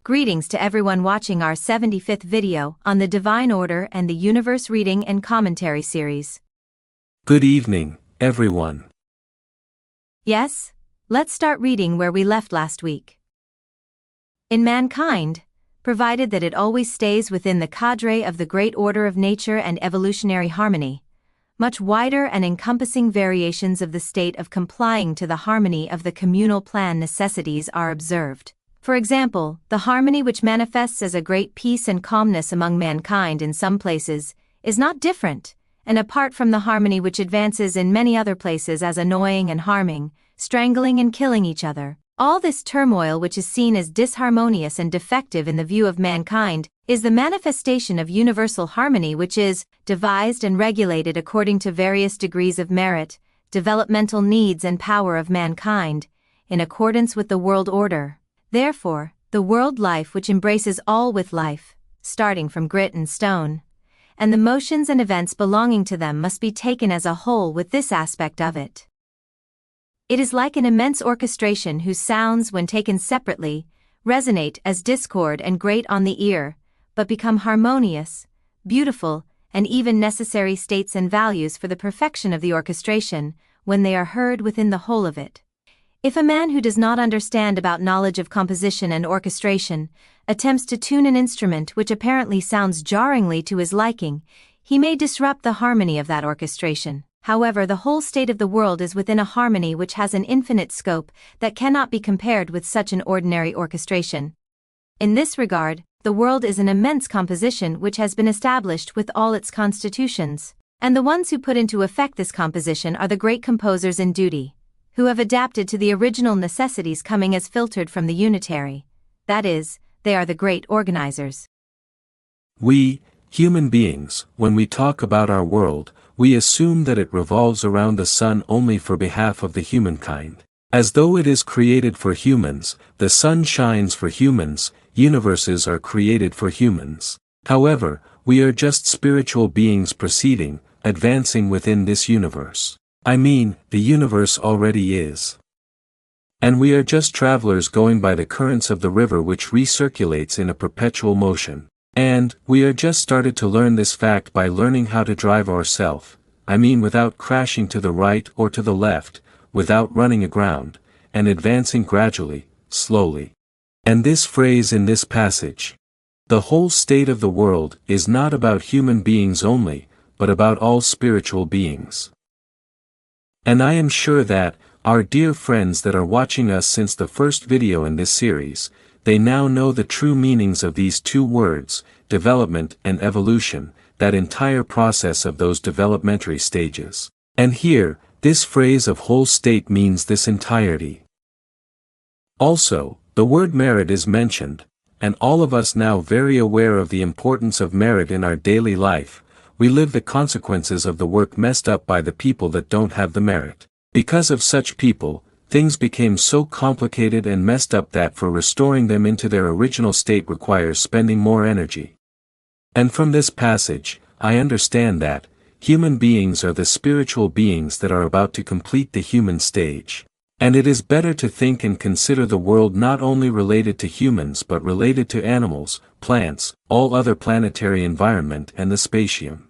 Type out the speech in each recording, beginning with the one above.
Greetings to everyone watching our 75th video on the Divine Order and the Universe Reading and Commentary series. Good evening, everyone. Yes, let's start reading where we left last week. In mankind, provided that it always stays within the cadre of the great order of nature and evolutionary harmony, much wider and encompassing variations of the state of complying to the harmony of the communal plan necessities are observed. For example, the harmony which manifests as a great peace and calmness among mankind in some places is not different, and apart from the harmony which advances in many other places as annoying and harming, strangling and killing each other. All this turmoil which is seen as disharmonious and defective in the view of mankind is the manifestation of universal harmony which is devised and regulated according to various degrees of merit, developmental needs and power of mankind, in accordance with the world order. Therefore, the world life which embraces all with life, starting from grit and stone, and the motions and events belonging to them must be taken as a whole with this aspect of it. It is like an immense orchestration whose sounds, when taken separately, resonate as discord and grate on the ear, but become harmonious, beautiful, and even necessary states and values for the perfection of the orchestration, when they are heard within the whole of it. If a man who does not understand about knowledge of composition and orchestration attempts to tune an instrument which apparently sounds jarringly to his liking, he may disrupt the harmony of that orchestration. However, the whole state of the world is within a harmony which has an infinite scope that cannot be compared with such an ordinary orchestration. In this regard, the world is an immense composition which has been established with all its constitutions, and the ones who put into effect this composition are the great composers in duty, who have adapted to the original necessities coming as filtered from the unitary. That is, they are the great organizers. We, human beings, when we talk about our world, we assume that it revolves around the sun only for behalf of the humankind. As though it is created for humans, the sun shines for humans, universes are created for humans. However, we are just spiritual beings proceeding, advancing within this universe. I mean, the universe already is. And we are just travelers going by the currents of the river which recirculates in a perpetual motion. And, we are just started to learn this fact by learning how to drive ourselves, I mean without crashing to the right or to the left, without running aground, and advancing gradually, slowly. And this phrase in this passage, the whole state of the world, is not about human beings only, but about all spiritual beings. And I am sure that, our dear friends that are watching us since the first video in this series, they now know the true meanings of these two words, development and evolution, that entire process of those developmentary stages. And here, this phrase of whole state means this entirety. Also, the word merit is mentioned, and all of us now very aware of the importance of merit in our daily life. We live the consequences of the work messed up by the people that don't have the merit. Because of such people, things became so complicated and messed up that for restoring them into their original state requires spending more energy. And from this passage, I understand that, human beings are the spiritual beings that are about to complete the human stage. And it is better to think and consider the world not only related to humans but related to animals, plants, all other planetary environment and the spatium.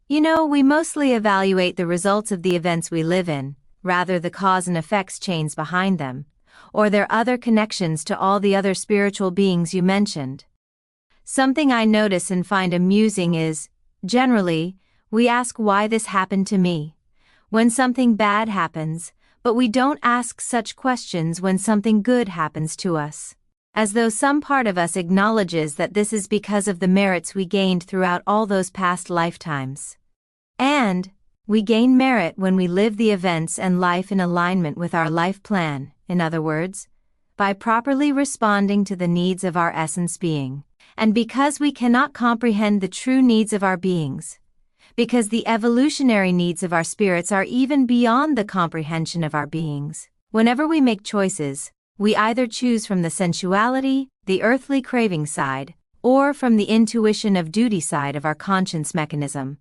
You know, we mostly evaluate the results of the events we live in, rather the cause and effects chains behind them, or their other connections to all the other spiritual beings you mentioned. Something I notice and find amusing is, generally, we ask why this happened to me, when something bad happens, but we don't ask such questions when something good happens to us. As though some part of us acknowledges that this is because of the merits we gained throughout all those past lifetimes. And, we gain merit when we live the events and life in alignment with our life plan, in other words, by properly responding to the needs of our essence being. And because we cannot comprehend the true needs of our beings, because the evolutionary needs of our spirits are even beyond the comprehension of our beings, whenever we make choices, we either choose from the sensuality, the earthly craving side, or from the intuition of duty side of our conscience mechanism.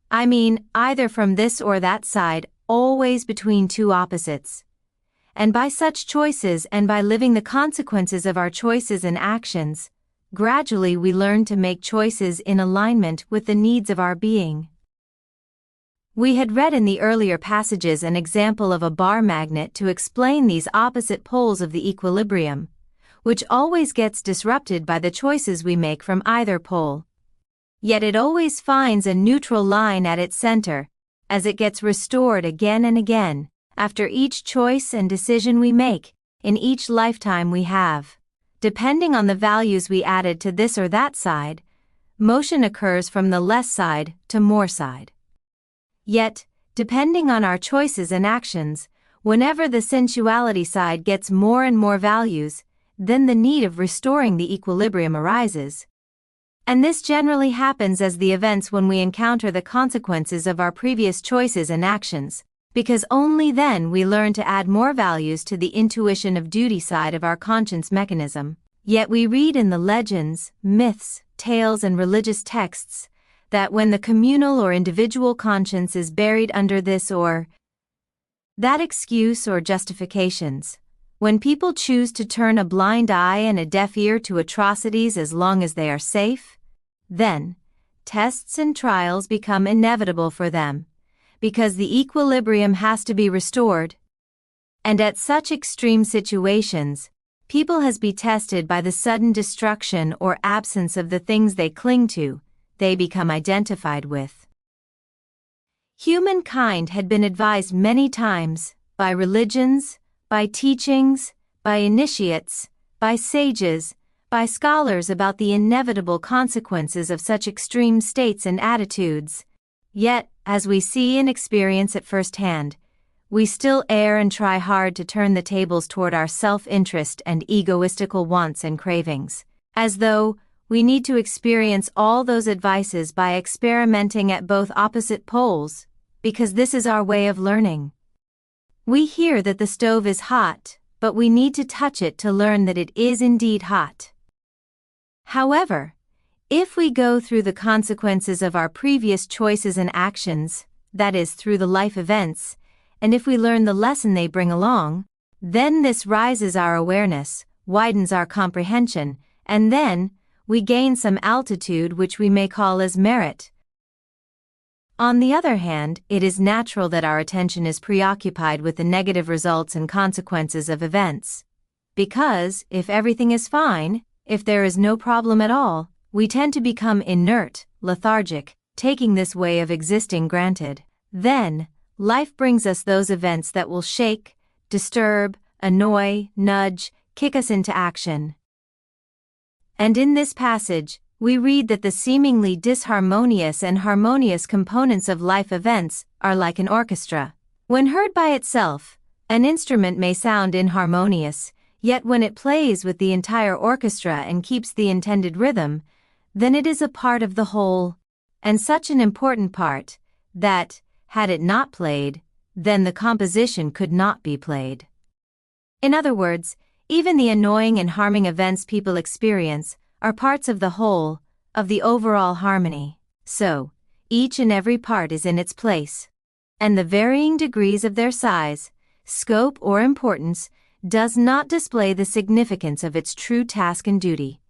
I mean, either from this or that side, always between two opposites. and by such choices and by living the consequences of our choices and actions, gradually we learn to make choices in alignment with the needs of our being. We had read in the earlier passages an example of a bar magnet to explain these opposite poles of the equilibrium, which always gets disrupted by the choices we make from either pole. Yet it always finds a neutral line at its center, as it gets restored again and again, after each choice and decision we make, in each lifetime we have. Depending on the values we added to this or that side, motion occurs from the less side to more side. Yet, depending on our choices and actions, whenever the sensuality side gets more and more values, then the need of restoring the equilibrium arises. And this generally happens as the events when we encounter the consequences of our previous choices and actions, because only then we learn to add more values to the intuition of duty side of our conscience mechanism. Yet we read in the legends, myths, tales and religious texts that when the communal or individual conscience is buried under this or that excuse or justifications, when people choose to turn a blind eye and a deaf ear to atrocities as long as they are safe, then tests and trials become inevitable for them, because the equilibrium has to be restored. And at such extreme situations, people has be tested by the sudden destruction or absence of the things they cling to, they become identified with. Humankind had been advised many times, by religions, by teachings, by initiates, by sages, by scholars about the inevitable consequences of such extreme states and attitudes. Yet, as we see and experience at first hand, we still err and try hard to turn the tables toward our self-interest and egoistical wants and cravings, as though we need to experience all those advices by experimenting at both opposite poles, because this is our way of learning. We hear that the stove is hot, but we need to touch it to learn that it is indeed hot. However, if we go through the consequences of our previous choices and actions, that is, through the life events, and if we learn the lesson they bring along, then this rises our awareness, widens our comprehension, and then we gain some altitude which we may call as merit. On the other hand, it is natural that our attention is preoccupied with the negative results and consequences of events. Because, if everything is fine, if there is no problem at all, we tend to become inert, lethargic, taking this way of existing granted. Then, life brings us those events that will shake, disturb, annoy, nudge, kick us into action. And in this passage, we read that the seemingly disharmonious and harmonious components of life events are like an orchestra. When heard by itself, an instrument may sound inharmonious, yet when it plays with the entire orchestra and keeps the intended rhythm, then it is a part of the whole, and such an important part, that, had it not played, then the composition could not be played. In other words, even the annoying and harming events people experience are parts of the whole, of the overall harmony. So, each and every part is in its place, and the varying degrees of their size, scope or importance does not display the significance of its true task and duty.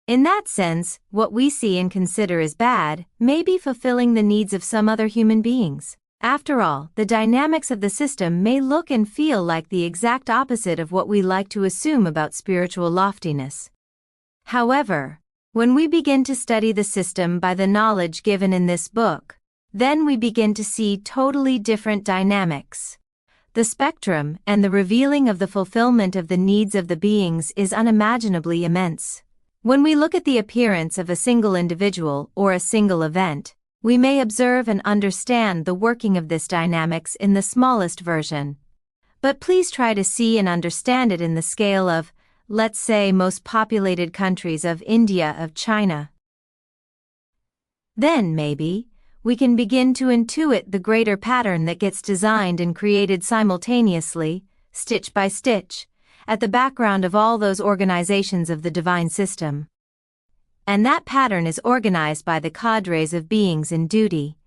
In that sense, what we see and consider as bad may be fulfilling the needs of some other human beings. After all, the dynamics of the system may look and feel like the exact opposite of what we like to assume about spiritual loftiness. However, when we begin to study the system by the knowledge given in this book, then we begin to see totally different dynamics. The spectrum and the revealing of the fulfillment of the needs of the beings is unimaginably immense. When we look at the appearance of a single individual or a single event, we may observe and understand the working of this dynamics in the smallest version. But please try to see and understand it in the scale of, let's say, most populated countries of India, of China. Then, maybe, we can begin to intuit the greater pattern that gets designed and created simultaneously, stitch by stitch, at the background of all those organizations of the divine system. And that pattern is organized by the cadres of beings in duty,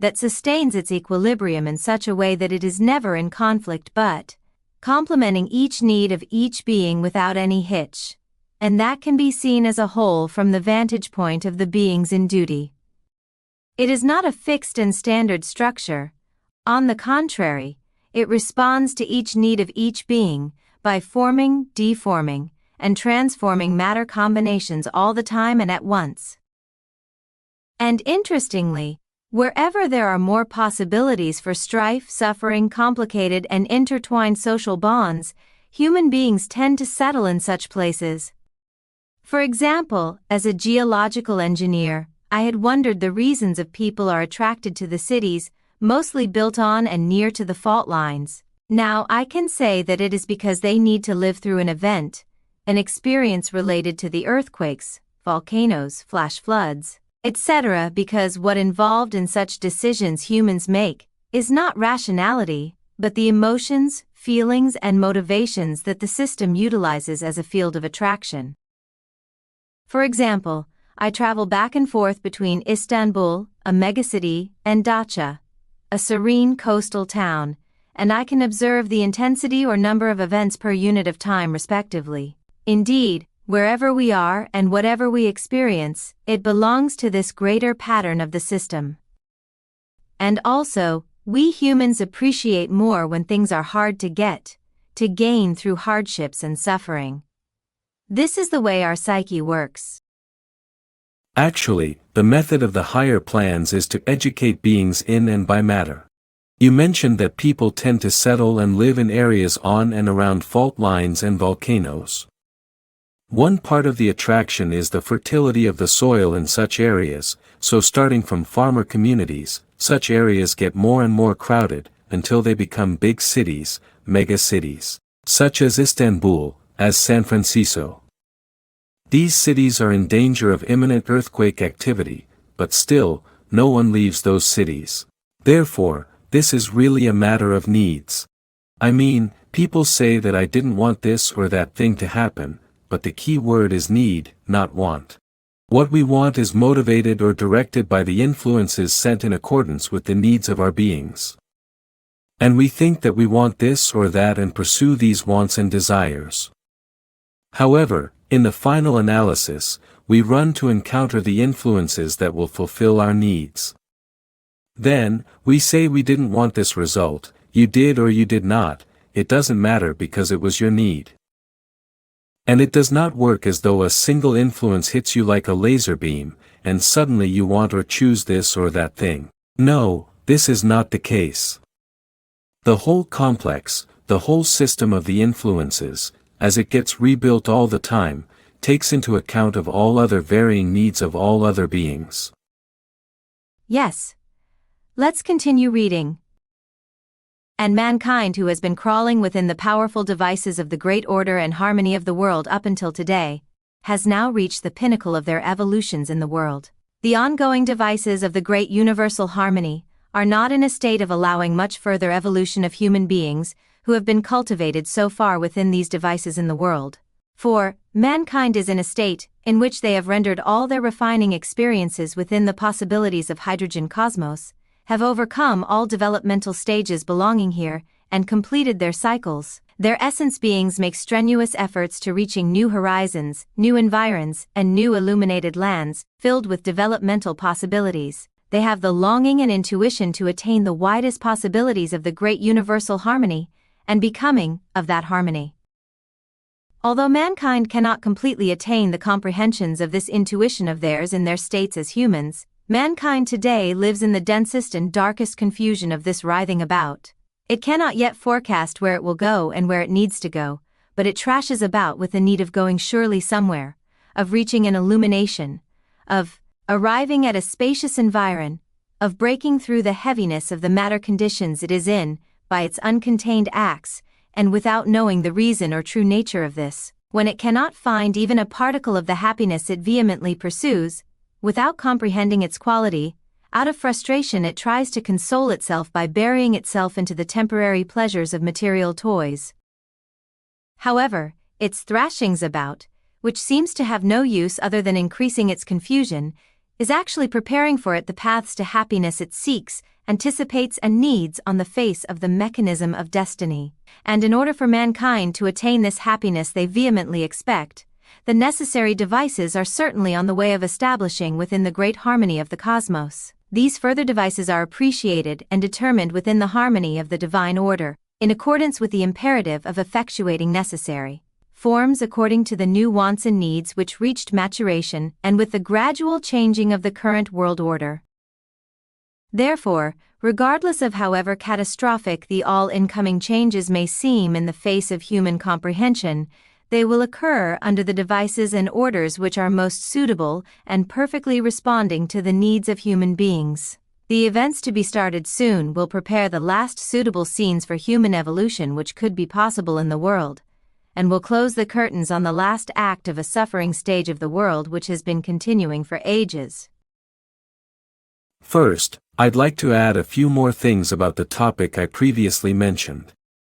that sustains its equilibrium in such a way that it is never in conflict but complementing each need of each being without any hitch, and that can be seen as a whole from the vantage point of the beings in duty. It is not a fixed and standard structure. On the contrary, it responds to each need of each being by forming, deforming, and transforming matter combinations all the time and at once. And interestingly, wherever there are more possibilities for strife, suffering, complicated and intertwined social bonds, human beings tend to settle in such places. For example, as a geological engineer, I had wondered the reasons of people are attracted to the cities, mostly built on and near to the fault lines. Now I can say that it is because they need to live through an event, an experience related to the earthquakes, volcanoes, flash floods, etc., because what involved in such decisions humans make is not rationality, but the emotions, feelings and motivations that the system utilizes as a field of attraction. For example, I travel back and forth between Istanbul, a megacity, and Datça, a serene coastal town, and I can observe the intensity or number of events per unit of time respectively. Indeed, wherever we are and whatever we experience, it belongs to this greater pattern of the system. And also, we humans appreciate more when things are hard to get, to gain through hardships and suffering. This is the way our psyche works. Actually, the method of the higher plans is to educate beings in and by matter. You mentioned that people tend to settle and live in areas on and around fault lines and volcanoes. One part of the attraction is the fertility of the soil in such areas, so starting from farmer communities, such areas get more and more crowded, until they become big cities, mega cities, such as Istanbul, as San Francisco. These cities are in danger of imminent earthquake activity, but still, no one leaves those cities. Therefore, this is really a matter of needs. I mean, people say that I didn't want this or that thing to happen, but the key word is need, not want. What we want is motivated or directed by the influences sent in accordance with the needs of our beings. And we think that we want this or that and pursue these wants and desires. However, in the final analysis, we run to encounter the influences that will fulfill our needs. Then, we say we didn't want this result, you did or you did not, it doesn't matter because it was your need. And it does not work as though a single influence hits you like a laser beam, and suddenly you want or choose this or that thing. No, this is not the case. The whole complex, the whole system of the influences, as it gets rebuilt all the time, takes into account of all other varying needs of all other beings. Yes. Let's continue reading. And mankind, who has been crawling within the powerful devices of the great order and harmony of the world up until today, has now reached the pinnacle of their evolutions in the world. The ongoing devices of the great universal harmony are not in a state of allowing much further evolution of human beings who have been cultivated so far within these devices in the world. For, mankind is in a state in which they have rendered all their refining experiences within the possibilities of hydrogen cosmos, have overcome all developmental stages belonging here, and completed their cycles. Their essence beings make strenuous efforts to reaching new horizons, new environs, and new illuminated lands, filled with developmental possibilities. They have the longing and intuition to attain the widest possibilities of the great universal harmony, and becoming of that harmony. Although mankind cannot completely attain the comprehensions of this intuition of theirs in their states as humans, mankind today lives in the densest and darkest confusion of this writhing about. It cannot yet forecast where it will go and where it needs to go, but it trashes about with the need of going surely somewhere, of reaching an illumination, of arriving at a spacious environ, of breaking through the heaviness of the matter conditions it is in, by its uncontained acts, and without knowing the reason or true nature of this, when it cannot find even a particle of the happiness it vehemently pursues, without comprehending its quality, out of frustration it tries to console itself by burying itself into the temporary pleasures of material toys. However, its thrashings about, which seems to have no use other than increasing its confusion, is actually preparing for it the paths to happiness it seeks, anticipates and needs on the face of the mechanism of destiny. And in order for mankind to attain this happiness they vehemently expect, the necessary devices are certainly on the way of establishing within the great harmony of the cosmos. These further devices are appreciated and determined within the harmony of the divine order, in accordance with the imperative of effectuating necessary forms according to the new wants and needs which reached maturation and with the gradual changing of the current world order. Therefore, regardless of however catastrophic the all-incoming changes may seem in the face of human comprehension, they will occur under the devices and orders which are most suitable and perfectly responding to the needs of human beings. The events to be started soon will prepare the last suitable scenes for human evolution which could be possible in the world, and will close the curtains on the last act of a suffering stage of the world which has been continuing for ages. First, I'd like to add a few more things about the topic I previously mentioned.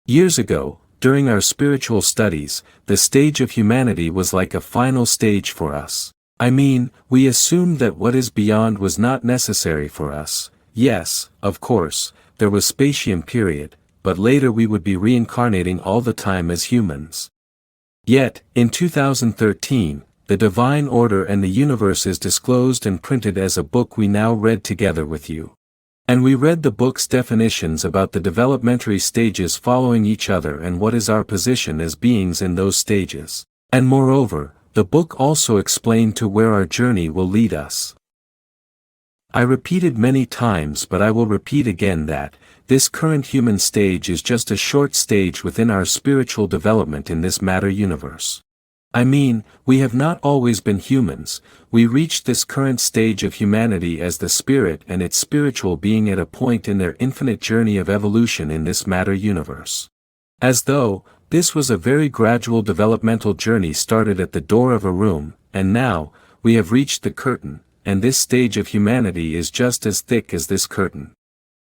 Years ago, during our spiritual studies, the stage of humanity was like a final stage for us. I mean, we assumed that what is beyond was not necessary for us. Yes, of course, there was Spatium period, but later we would be reincarnating all the time as humans. Yet, in 2013, the divine order and the universe is disclosed and printed as a book we now read together with you. And we read the book's definitions about the developmentary stages following each other and what is our position as beings in those stages. And moreover, the book also explained to where our journey will lead us. I repeated many times but I will repeat again that, this current human stage is just a short stage within our spiritual development in this matter universe. I mean, we have not always been humans, we reached this current stage of humanity as the spirit and its spiritual being at a point in their infinite journey of evolution in this matter universe. As though, this was a very gradual developmental journey started at the door of a room, and now, we have reached the curtain, and this stage of humanity is just as thick as this curtain.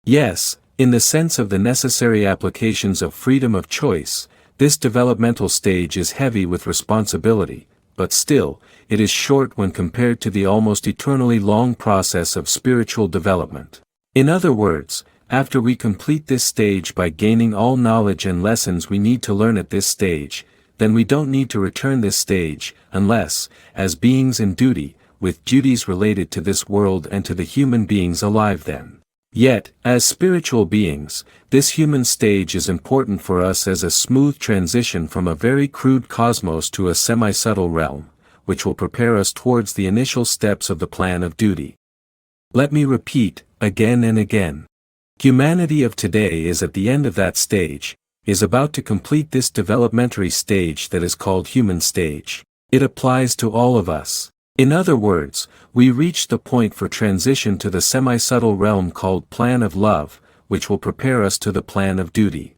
Yes, in the sense of the necessary applications of freedom of choice, this developmental stage is heavy with responsibility, but still, it is short when compared to the almost eternally long process of spiritual development. In other words, after we complete this stage by gaining all knowledge and lessons we need to learn at this stage, then we don't need to return this stage, unless, as beings in duty, with duties related to this world and to the human beings alive then. Yet, as spiritual beings, this human stage is important for us as a smooth transition from a very crude cosmos to a semi-subtle realm, which will prepare us towards the initial steps of the plan of duty. Let me repeat, again and again. Humanity of today is at the end of that stage, is about to complete this developmentary stage that is called human stage. It applies to all of us. In other words, we reach the point for transition to the semi-subtle realm called Plan of Love, which will prepare us to the Plan of Duty.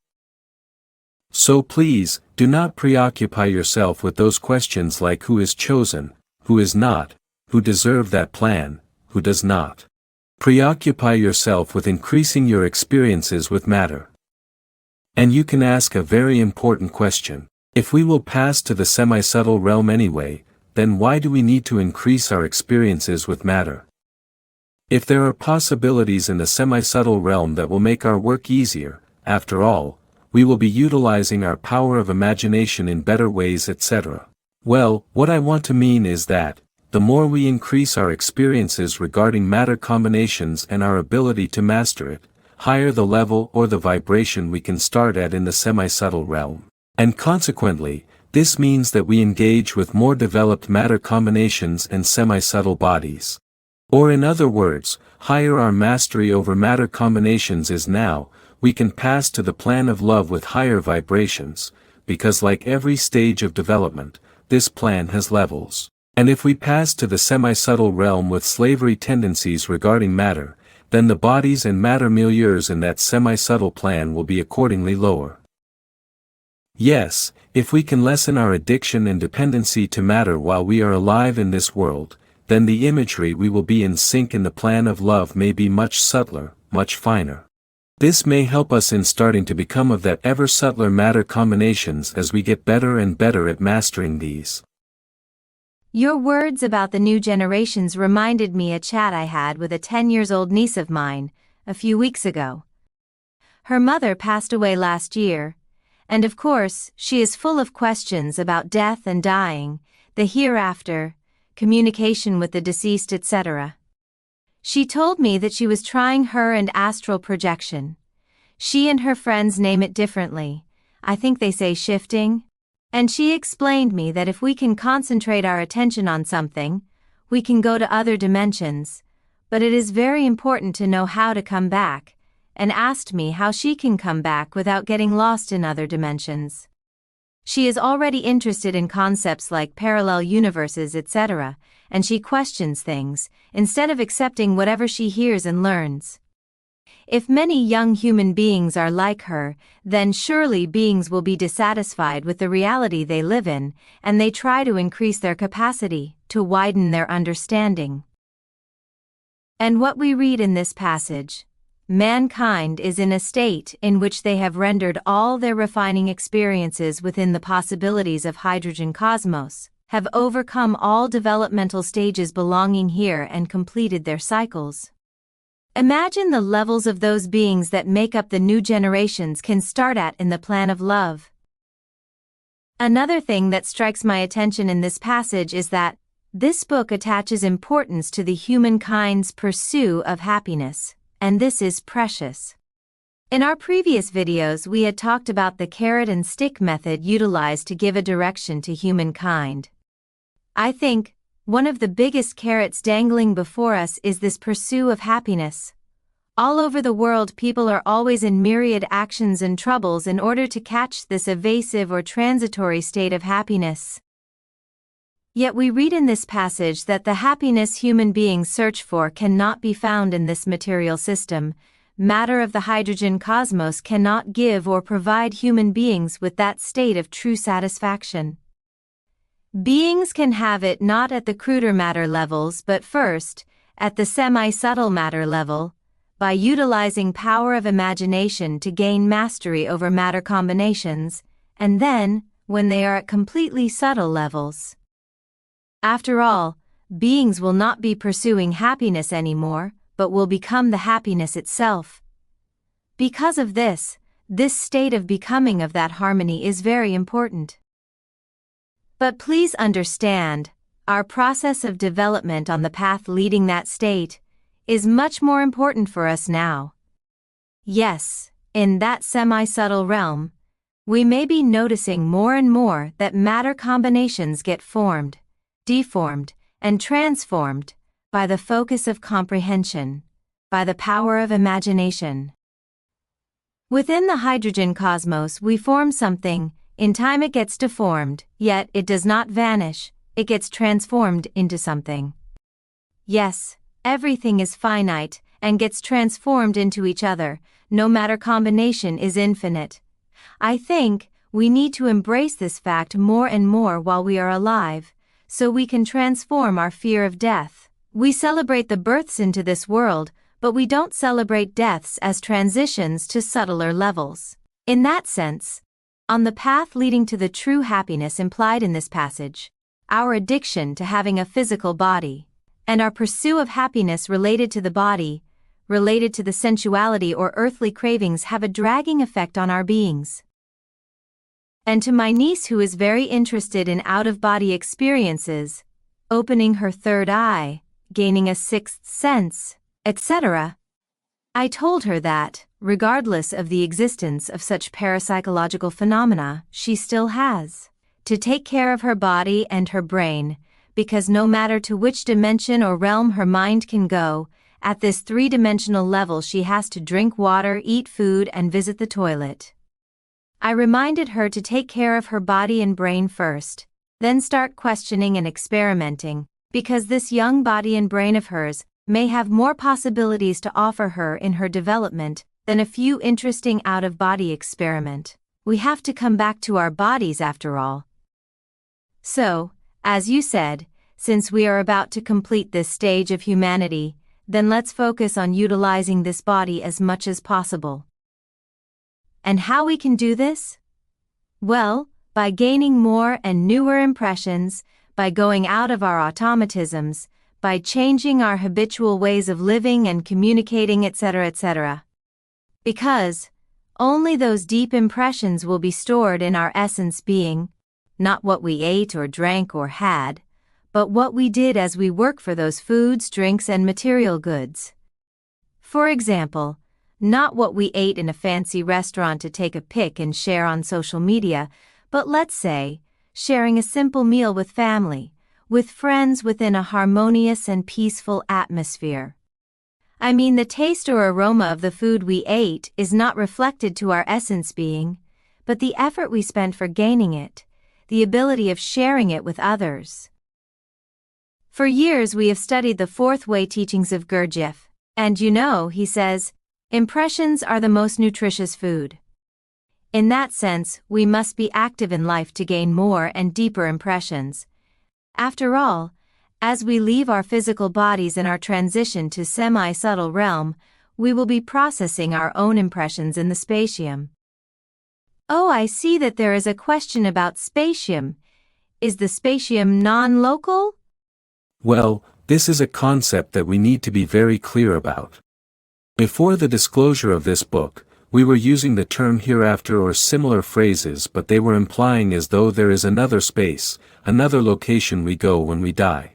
So please, do not preoccupy yourself with those questions like who is chosen, who is not, who deserve that plan, who does not. Preoccupy yourself with increasing your experiences with matter. And you can ask a very important question. If we will pass to the semi-subtle realm anyway, then why do we need to increase our experiences with matter? If there are possibilities in the semi-subtle realm that will make our work easier, after all, we will be utilizing our power of imagination in better ways, etc. Well, what I want to mean is that, the more we increase our experiences regarding matter combinations and our ability to master it, higher the level or the vibration we can start at in the semi-subtle realm. And consequently, this means that we engage with more developed matter combinations and semi-subtle bodies. Or in other words, higher our mastery over matter combinations is now, we can pass to the plan of love with higher vibrations, because like every stage of development, this plan has levels. And if we pass to the semi-subtle realm with slavery tendencies regarding matter, then the bodies and matter milieus in that semi-subtle plan will be accordingly lower. Yes, if we can lessen our addiction and dependency to matter while we are alive in this world, then the imagery we will be in sync in the plan of love may be much subtler, much finer. This may help us in starting to become of that ever subtler matter combinations as we get better and better at mastering these. Your words about the new generations reminded me a chat I had with a 10-year-old niece of mine, a few weeks ago. Her mother passed away last year, and of course, she is full of questions about death and dying, the hereafter, communication with the deceased, etc. She told me that she was trying her and astral projection. She and her friends name it differently. I think they say shifting. And she explained me that if we can concentrate our attention on something, we can go to other dimensions, but it is very important to know how to come back, and asked me how she can come back without getting lost in other dimensions. She is already interested in concepts like parallel universes, etc., and she questions things, instead of accepting whatever she hears and learns. If many young human beings are like her, then surely beings will be dissatisfied with the reality they live in, and they try to increase their capacity, to widen their understanding. And what we read in this passage, mankind is in a state in which they have rendered all their refining experiences within the possibilities of hydrogen cosmos, have overcome all developmental stages belonging here and completed their cycles. Imagine the levels of those beings that make up the new generations can start at in the plan of love. Another thing that strikes my attention in this passage is that this book attaches importance to the humankind's pursuit of happiness, and this is precious. In our previous videos we had talked about the carrot and stick method utilized to give a direction to humankind. I think one of the biggest carrots dangling before us is this pursuit of happiness. All over the world people are always in myriad actions and troubles in order to catch this evasive or transitory state of happiness. Yet we read in this passage that the happiness human beings search for cannot be found in this material system. Matter of the hydrogen cosmos cannot give or provide human beings with that state of true satisfaction. Beings can have it not at the cruder matter levels but first, at the semi-subtle matter level, by utilizing power of imagination to gain mastery over matter combinations, and then, when they are at completely subtle levels. After all, beings will not be pursuing happiness anymore, but will become the happiness itself. Because of this state of becoming of that harmony is very important. But please understand, our process of development on the path leading that state is much more important for us now. Yes, in that semi-subtle realm, we may be noticing more and more that matter combinations get formed, deformed, and transformed by the focus of comprehension, by the power of imagination. Within the hydrogen cosmos we form something. In time it gets deformed, yet it does not vanish, it gets transformed into something. Yes, everything is finite and gets transformed into each other, no matter combination is infinite. I think we need to embrace this fact more and more while we are alive, so we can transform our fear of death. We celebrate the births into this world, but we don't celebrate deaths as transitions to subtler levels. In that sense, on the path leading to the true happiness implied in this passage, our addiction to having a physical body, and our pursuit of happiness related to the body, related to the sensuality or earthly cravings have a dragging effect on our beings. And to my niece who is very interested in out-of-body experiences, opening her third eye, gaining a sixth sense, etc., I told her that, regardless of the existence of such parapsychological phenomena, she still has to take care of her body and her brain, because no matter to which dimension or realm her mind can go, at this three-dimensional level she has to drink water, eat food, and visit the toilet. I reminded her to take care of her body and brain first, then start questioning and experimenting, because this young body and brain of hers may have more possibilities to offer her in her development than a few interesting out-of-body experiment. We have to come back to our bodies after all. So, as you said, since we are about to complete this stage of humanity, then let's focus on utilizing this body as much as possible. And how we can do this? Well, by gaining more and newer impressions, by going out of our automatisms, by changing our habitual ways of living and communicating, etc., etc. Because only those deep impressions will be stored in our essence being, not what we ate or drank or had, but what we did as we work for those foods, drinks, and material goods. For example, not what we ate in a fancy restaurant to take a pic and share on social media, but let's say, sharing a simple meal with family, with friends within a harmonious and peaceful atmosphere. I mean, the taste or aroma of the food we ate is not reflected to our essence being, but the effort we spent for gaining it, the ability of sharing it with others. For years we have studied the fourth way teachings of Gurdjieff, and he says, impressions are the most nutritious food. In that sense, we must be active in life to gain more and deeper impressions. After all, as we leave our physical bodies in our transition to semi-subtle realm, we will be processing our own impressions in the spatium. Oh, I see that there is a question about spatium. Is the spatium non-local? Well, this is a concept that we need to be very clear about. Before the disclosure of this book, we were using the term hereafter or similar phrases, but they were implying as though there is another space, another location we go when we die.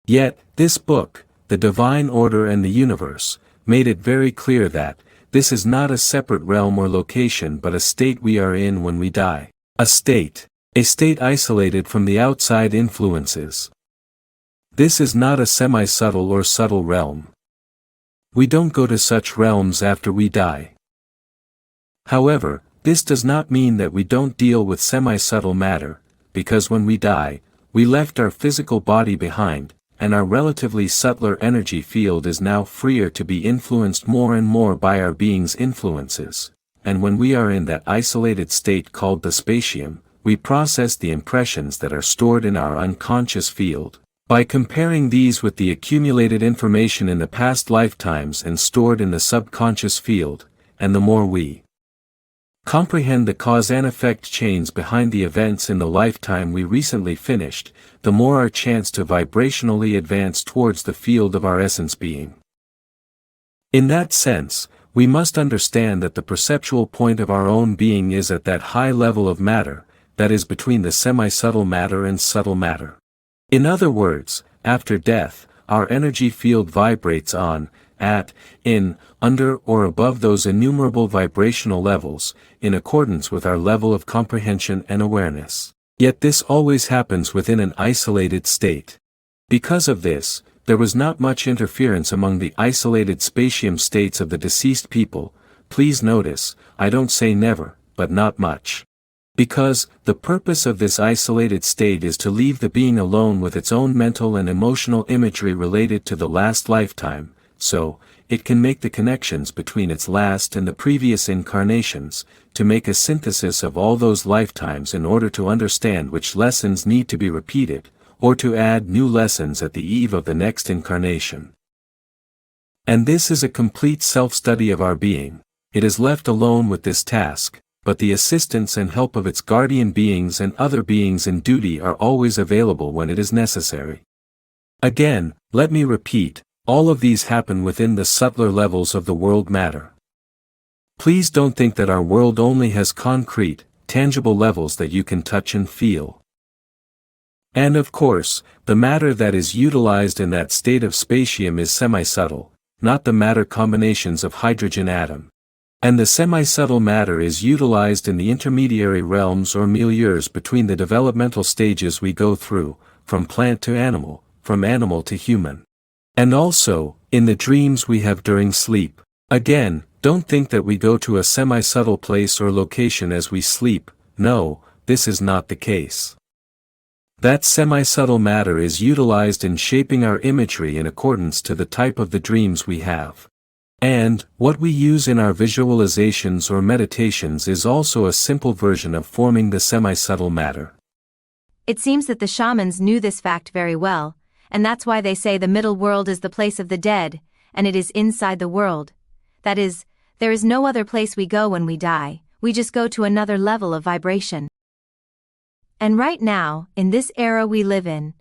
Yet, this book, The Divine Order and the Universe, made it very clear that this is not a separate realm or location but a state we are in when we die. A state isolated from the outside influences. This is not a semi-subtle or subtle realm. We don't go to such realms after we die. However, this does not mean that we don't deal with semi-subtle matter, because when we die, we left our physical body behind, and our relatively subtler energy field is now freer to be influenced more and more by our being's influences, and when we are in that isolated state called the spatium, we process the impressions that are stored in our unconscious field, by comparing these with the accumulated information in the past lifetimes and stored in the subconscious field, and the more we comprehend the cause and effect chains behind the events in the lifetime we recently finished, the more our chance to vibrationally advance towards the field of our essence being. In that sense, we must understand that the perceptual point of our own being is at that high level of matter, that is between the semi-subtle matter and subtle matter. In other words, after death, our energy field vibrates on, at, in, under or above those innumerable vibrational levels, in accordance with our level of comprehension and awareness. Yet this always happens within an isolated state. Because of this, there was not much interference among the isolated spatium states of the deceased people. Please notice, I don't say never, but not much. Because, the purpose of this isolated state is to leave the being alone with its own mental and emotional imagery related to the last lifetime, so, it can make the connections between its last and the previous incarnations, to make a synthesis of all those lifetimes in order to understand which lessons need to be repeated, or to add new lessons at the eve of the next incarnation. And this is a complete self-study of our being. It is left alone with this task, but the assistance and help of its guardian beings and other beings in duty are always available when it is necessary. Again, let me repeat, all of these happen within the subtler levels of the world matter. Please don't think that our world only has concrete, tangible levels that you can touch and feel. And of course, the matter that is utilized in that state of spatium is semi-subtle, not the matter combinations of hydrogen atom. And the semi-subtle matter is utilized in the intermediary realms or milieus between the developmental stages we go through, from plant to animal, from animal to human. And also, in the dreams we have during sleep. Again, don't think that we go to a semi-subtle place or location as we sleep. No, this is not the case. That semi-subtle matter is utilized in shaping our imagery in accordance to the type of the dreams we have. And, what we use in our visualizations or meditations is also a simple version of forming the semi-subtle matter. It seems that the shamans knew this fact very well, and that's why they say the middle world is the place of the dead, and it is inside the world. That is, there is no other place we go when we die, we just go to another level of vibration. And right now, in this era we live in,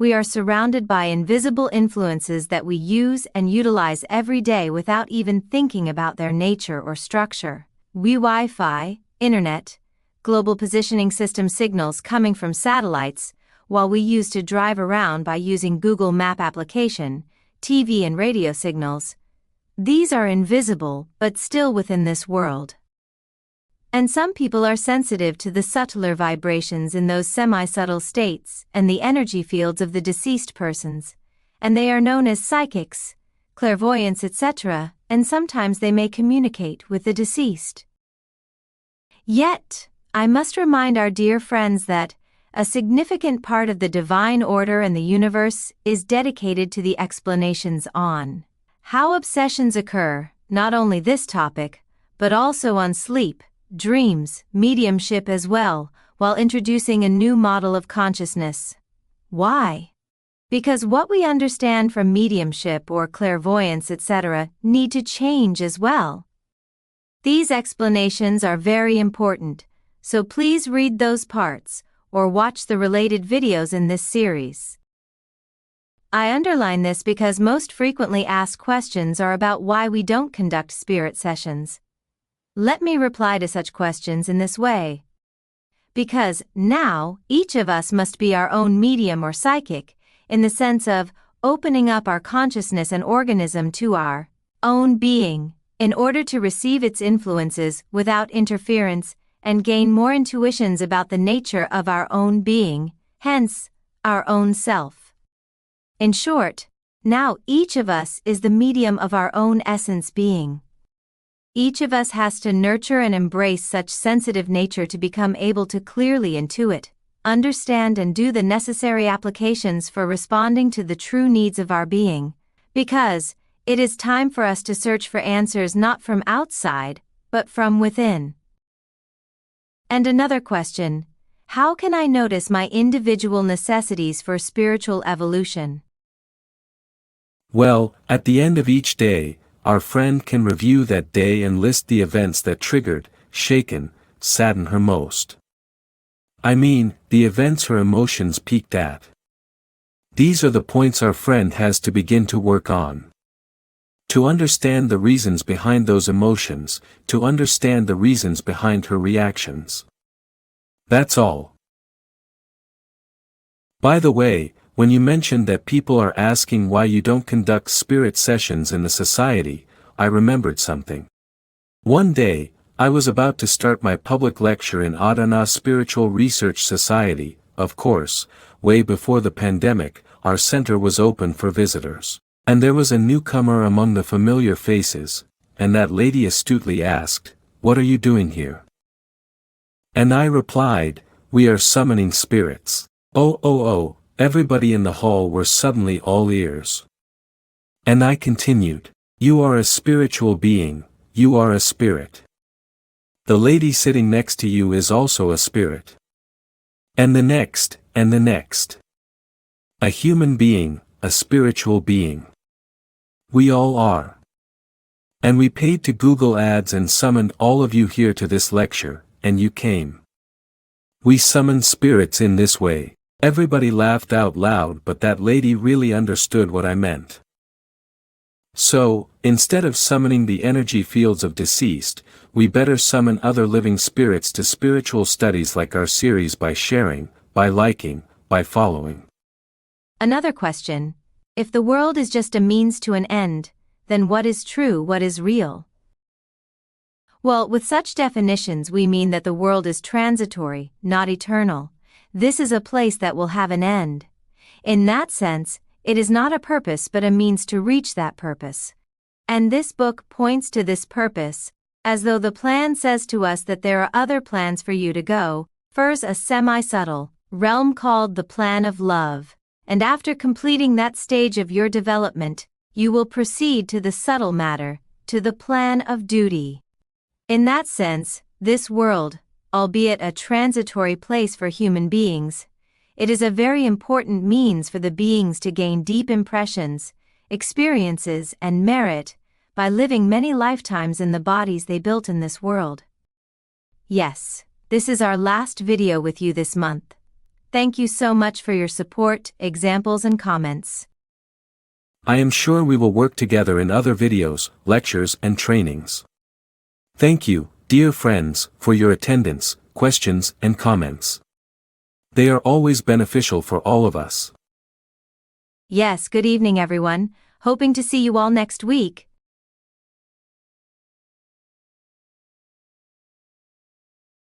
we are surrounded by invisible influences that we use and utilize every day without even thinking about their nature or structure. Wi-Fi, internet, global positioning system signals coming from satellites, while we use to drive around by using Google Map application, TV and radio signals. These are invisible but still within this world. And some people are sensitive to the subtler vibrations in those semi-subtle states and the energy fields of the deceased persons, and they are known as psychics, clairvoyants, etc., and sometimes they may communicate with the deceased. Yet, I must remind our dear friends that a significant part of the divine order and the universe is dedicated to the explanations on how obsessions occur, not only this topic, but also on sleep, dreams, mediumship as well, while introducing a new model of consciousness. Why? Because what we understand from mediumship or clairvoyance, etc., need to change as well. These explanations are very important, so please read those parts, or watch the related videos in this series. I underline this because most frequently asked questions are about why we don't conduct spirit sessions. Let me reply to such questions in this way. Because now, each of us must be our own medium or psychic, in the sense of opening up our consciousness and organism to our own being, in order to receive its influences without interference and gain more intuitions about the nature of our own being, hence, our own self. In short, now each of us is the medium of our own essence being. Each of us has to nurture and embrace such sensitive nature to become able to clearly intuit, understand and do the necessary applications for responding to the true needs of our being, because it is time for us to search for answers not from outside, but from within. And another question: how can I notice my individual necessities for spiritual evolution? Well, at the end of each day, our friend can review that day and list the events that triggered, shaken, saddened her most. I mean, the events her emotions peaked at. These are the points our friend has to begin to work on. To understand the reasons behind those emotions, to understand the reasons behind her reactions. That's all. By the way, when you mentioned that people are asking why you don't conduct spirit sessions in the society, I remembered something. One day, I was about to start my public lecture in Adana Spiritual Research Society. Of course, way before the pandemic, our center was open for visitors. And there was a newcomer among the familiar faces, and that lady astutely asked, "What are you doing here?" And I replied, "We are summoning spirits." Oh, everybody in the hall were suddenly all ears. And I continued, "You are a spiritual being, you are a spirit. The lady sitting next to you is also a spirit. And the next, and the next. A human being, a spiritual being. We all are. And we paid to Google Ads and summoned all of you here to this lecture, and you came. We summoned spirits in this way." Everybody laughed out loud, but that lady really understood what I meant. So, instead of summoning the energy fields of deceased, we better summon other living spirits to spiritual studies like our series by sharing, by liking, by following. Another question: if the world is just a means to an end, then what is true, what is real? Well, with such definitions we mean that the world is transitory, not eternal. This is a place that will have an end. In that sense, it is not a purpose but a means to reach that purpose. And this book points to this purpose, as though the plan says to us that there are other plans for you to go, first a semi-subtle realm called the plan of love, and after completing that stage of your development, you will proceed to the subtle matter, to the plan of duty. In that sense, this world, albeit a transitory place for human beings, it is a very important means for the beings to gain deep impressions, experiences, and merit by living many lifetimes in the bodies they built in this world. Yes, this is our last video with you this month. Thank you so much for your support, examples and comments. I am sure we will work together in other videos, lectures and trainings. Thank you, dear friends, for your attendance, questions and comments. They are always beneficial for all of us. Yes, good evening everyone, hoping to see you all next week.